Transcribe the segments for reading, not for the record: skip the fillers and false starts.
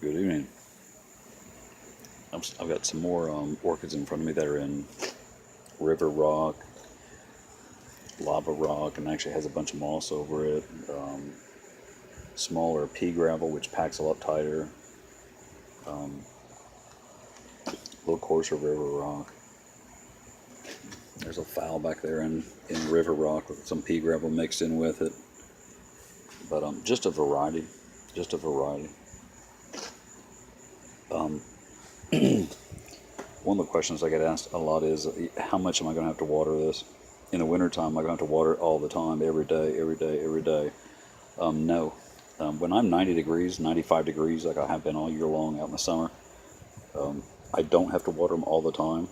Good evening. I've got some more orchids in front of me that are in river rock, lava rock, and actually has a bunch of moss over it. Smaller pea gravel, which packs a lot tighter. A little coarser river rock. There's a foul back there in river rock with some pea gravel mixed in with it. But just a variety. Just a variety. One of the questions I get asked a lot is, how much am I going to have to water this? In the wintertime, am I going to have to water it all the time, every day, every day, every day? No. When I'm 90 degrees, 95 degrees, like I have been all year long out in the summer, I don't have to water them all the time.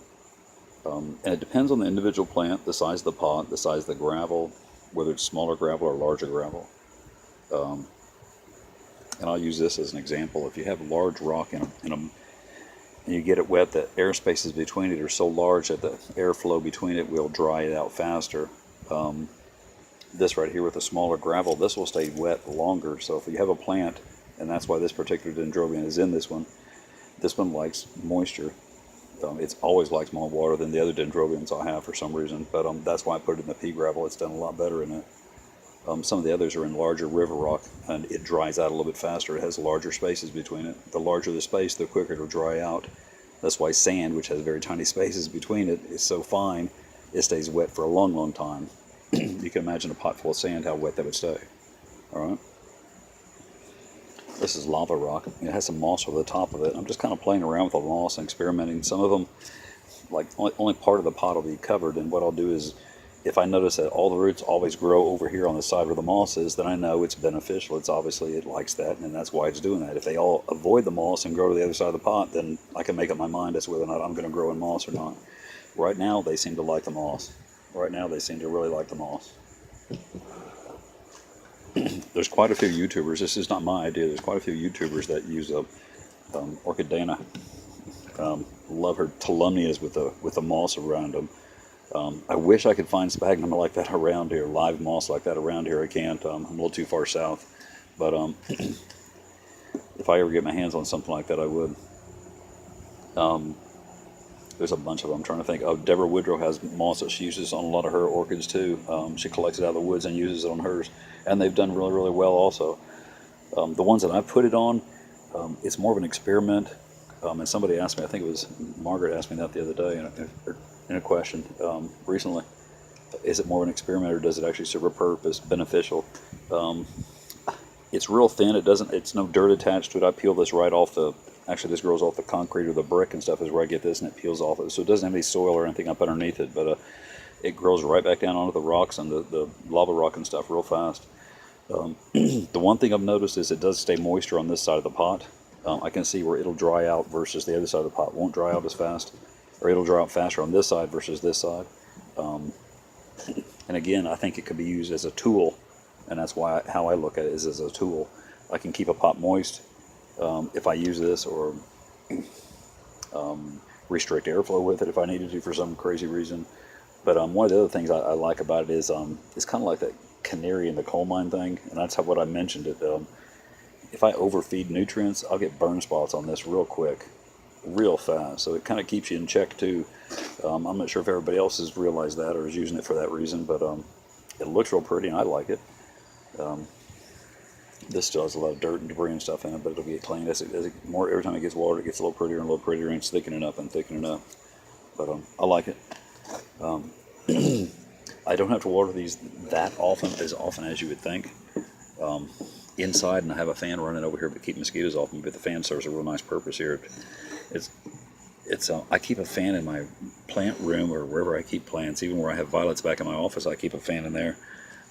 And it depends on the individual plant, the size of the pot, the size of the gravel, whether it's smaller gravel or larger gravel. And I'll use this as an example. If you have large rock in a and you get it wet, the air spaces between it are so large that the airflow between it will dry it out faster. This right here with the smaller gravel, this will stay wet longer. So if you have a plant, and that's why this particular dendrobium is in this one likes moisture. It's always likes more water than the other dendrobiums I have for some reason, but that's why I put it in the pea gravel. It's done a lot better in it. Some of the others are in larger river rock, and it dries out a little bit faster. It has larger spaces between it. The larger the space, the quicker it'll dry out. That's why sand, which has very tiny spaces between it, is so fine, it stays wet for a long, long time. You can imagine a pot full of sand, how wet that would stay. All right. This is lava rock. It has some moss over the top of it. I'm just kind of playing around with the moss and experimenting. Some of them, like only part of the pot will be covered, and what I'll do is, if I notice that all the roots always grow over here on the side where the moss is, then I know it's beneficial. It's obviously, it likes that, and that's why it's doing that. If they all avoid the moss and grow to the other side of the pot, then I can make up my mind as to whether or not I'm going to grow in moss or not. Right now, they seem to like the moss. Right now, they seem to really like the moss. There's quite a few YouTubers. This is not my idea. There's quite a few YouTubers that use Orchidana. Love her Tolumnias with the moss around them. I wish I could find sphagnum like that around here, live moss like that around here. I can't. I'm a little too far south. But if I ever get my hands on something like that, I would. There's a bunch of them. I'm trying to think. Oh, Deborah Woodrow has moss that she uses on a lot of her orchids too. She collects it out of the woods and uses it on hers. And they've done really, really well also. The ones that I've put it on, it's more of an experiment. And somebody asked me, I think it was Margaret asked me that the other day in a question recently. Is it more of an experiment, or does it actually serve a purpose, beneficial? It's real thin. It's no dirt attached to it. I peel this right off actually this grows off the concrete or the brick and stuff is where I get this, and it peels off it. So it doesn't have any soil or anything up underneath it, but it grows right back down onto the rocks and the lava rock and stuff real fast. The one thing I've noticed is it does stay moisture on this side of the pot. I can see where it'll dry out versus the other side of the pot won't dry out as fast, or it'll dry out faster on this side versus this side. And again, I think it could be used as a tool, and that's how I look at it is as a tool. I can keep a pot moist if I use this, or restrict airflow with it if I needed to for some crazy reason. But one of the other things I like about it is it's kind of like that canary in the coal mine thing, and that's what I mentioned it. If I overfeed nutrients, I'll get burn spots on this real quick, real fast. So it kind of keeps you in check too. I'm not sure if everybody else has realized that or is using it for that reason, but it looks real pretty and I like it. This still has a lot of dirt and debris and stuff in it, but it'll get cleaned every time it gets watered. It gets a little prettier and a little prettier, and it's thickening up and thickening up. But I like it. I don't have to water these that often, as often as you would think. Inside, and I have a fan running over here to keep mosquitoes off me, but the fan serves a real nice purpose here. I keep a fan in my plant room or wherever I keep plants, even where I have violets back in my office, I keep a fan in there.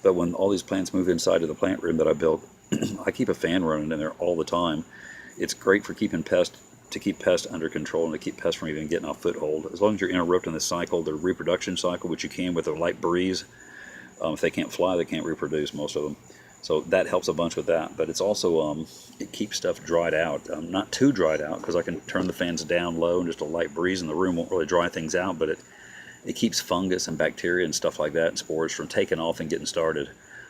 But when all these plants move inside to the plant room that I built, I keep a fan running in there all the time. It's great for keeping pests under control and to keep pests from even getting a foothold. As long as you're interrupting the cycle, the reproduction cycle, which you can with a light breeze. If they can't fly, they can't reproduce, most of them. So that helps a bunch with that. But it's also, it keeps stuff dried out. Not too dried out, because I can turn the fans down low and just a light breeze in the room won't really dry things out, but it keeps fungus and bacteria and stuff like that and spores from taking off and getting started.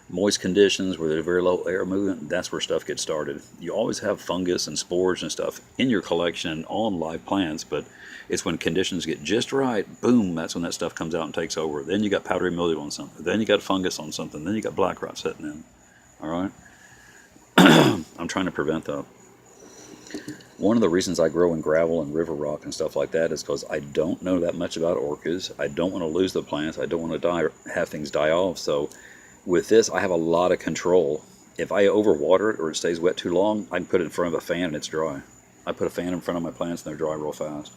moist conditions where there's very low air movement, that's where stuff gets started. You always have fungus and spores and stuff in your collection on live plants, but it's when conditions get just right, boom, that's when that stuff comes out and takes over. Then you got powdery mildew on something, then you got fungus on something, then you got black rot setting in. All right? I'm trying to prevent that. One of the reasons I grow in gravel and river rock and stuff like that is because I don't know that much about orchids. I don't want to lose the plants. I don't want to have things die off. So with this, I have a lot of control. If I overwater it or it stays wet too long, I can put it in front of a fan and it's dry. I put a fan in front of my plants and they're dry real fast.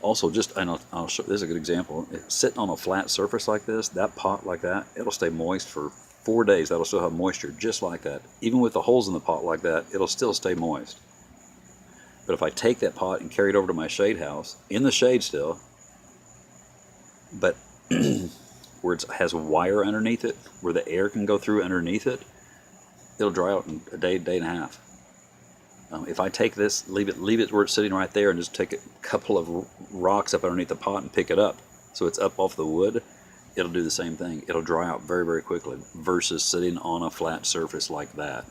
Also, and I'll show, this is a good example. Sitting on a flat surface like this, that pot like that, it'll stay moist for 4 days. That'll still have moisture just like that. Even with the holes in the pot like that, it'll still stay moist. But if I take that pot and carry it over to my shade house, in the shade still, but where it has wire underneath it, where the air can go through underneath it, it'll dry out in a day, day and a half. If I take this, leave it where it's sitting right there, and just take a couple of rocks up underneath the pot and pick it up, so it's up off the wood, it'll do the same thing. It'll dry out very, very quickly versus sitting on a flat surface like that.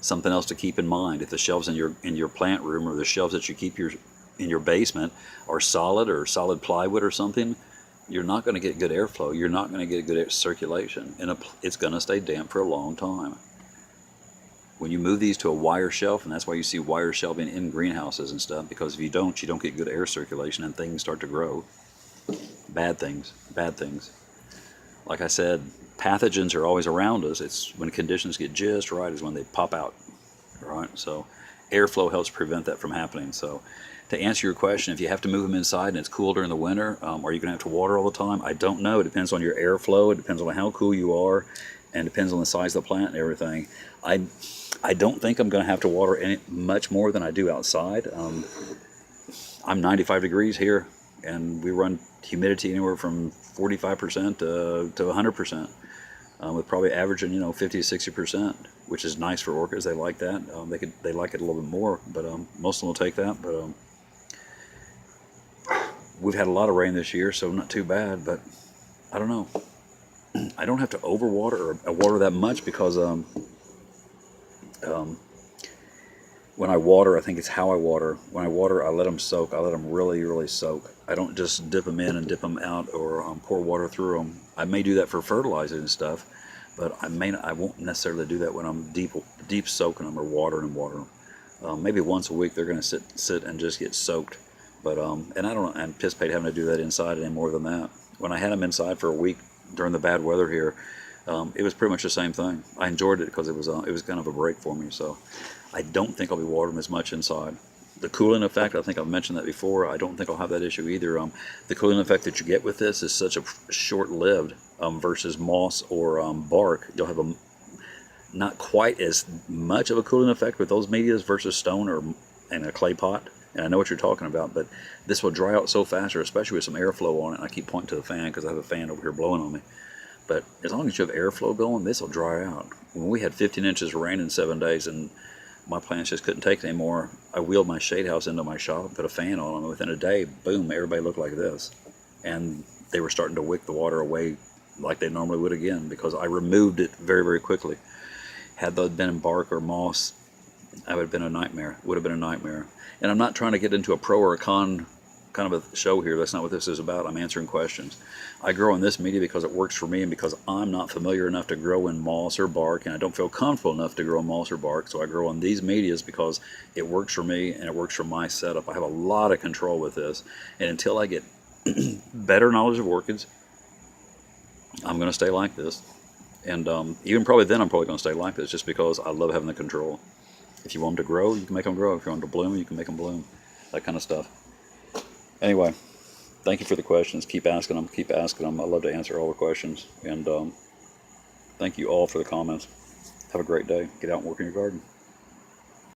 Something else to keep in mind: if the shelves in your plant room or the shelves that you keep in your basement are solid plywood or something, you're not going to get good airflow. You're not going to get good circulation, and it's going to stay damp for a long time. When you move these to a wire shelf, and that's why you see wire shelving in greenhouses and stuff, because if you don't get good air circulation and things start to grow. Bad things. Like I said, pathogens are always around us. It's when conditions get just right is when they pop out, right? So airflow helps prevent that from happening. So to answer your question, if you have to move them inside and it's cool during the winter, are you going to have to water all the time? I don't know. It depends on your airflow. It depends on how cool you are, and depends on the size of the plant and everything. I don't think I'm going to have to water much more than I do outside. I'm 95 degrees here, and we run humidity anywhere from 45% to 100%, with probably averaging 50 to 60%, which is nice for orchids. They like that. They like it a little bit more, but most of them will take that. But we've had a lot of rain this year, so not too bad. But I don't know. I don't have to overwater or water that much because when I water, I think it's how I water. When I water, I let them soak. I let them really, really soak. I don't just dip them in and dip them out, or pour water through them. I may do that for fertilizer and stuff, but I won't necessarily do that when I'm deep soaking them or watering them. Maybe once a week they're going to sit and just get soaked. But and I don't anticipate having to do that inside any more than that. When I had them inside for a week during the bad weather here, it was pretty much the same thing. I enjoyed it because it was kind of a break for me. So I don't think I'll be watering as much inside. The cooling effect, I think I've mentioned that before. I don't think I'll have that issue either. The cooling effect that you get with this is such a short-lived versus moss or bark. You'll have not quite as much of a cooling effect with those medias versus stone and a clay pot. And I know what you're talking about, but this will dry out so faster, especially with some airflow on it. And I keep pointing to the fan because I have a fan over here blowing on me. But as long as you have airflow going, this will dry out. When we had 15 inches of rain in 7 days and my plants just couldn't take it anymore, I wheeled my shade house into my shop and put a fan on them. And within a day, boom, everybody looked like this. And they were starting to wick the water away like they normally would again, because I removed it very, very quickly. Had those been in bark or moss, that would have been a nightmare. Would have been a nightmare. And I'm not trying to get into a pro or a con kind of a show here. That's not what this is about. I'm answering questions. I grow in this media because it works for me, and because I'm not familiar enough to grow in moss or bark, and I don't feel comfortable enough to grow in moss or bark. So I grow in these medias because it works for me and it works for my setup. I have a lot of control with this, and until I get better knowledge of orchids, I'm going to stay like this. And even probably then, I'm probably going to stay like this, just because I love having the control. If you want them to grow, you can make them grow. If you want them to bloom, you can make them bloom. That kind of stuff. Anyway, thank you for the questions. Keep asking them. Keep asking them. I love to answer all the questions. And thank you all for the comments. Have a great day. Get out and work in your garden.